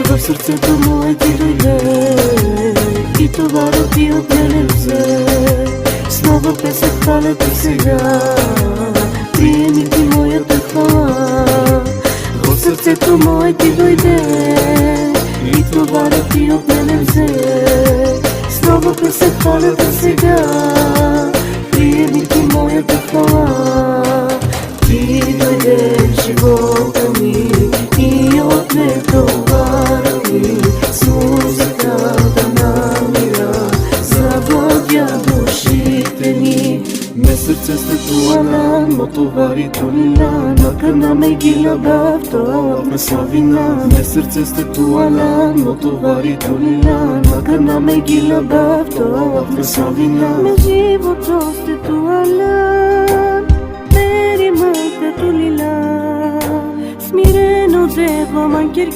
В сърцето мое ти дойде и това да ти от мене взе. С нова песен хваля те сега, приеми ти моята хвала. В сърцето мое ти дойде и това да ти от мене взе. С нова песен хваля те сега, приеми ти моята хвала. Ти дойде в живота ми и отне товара ми, с музиката на мира завладя душите ни. Не сърце стъклана, но товари долина, накърна ме гила бавта, не славина. Не сърце стъклана, но товари долина, накърна ме гила бавта, не славина. Ме живото стъклана, мери мъкта долила, смирено дева манкер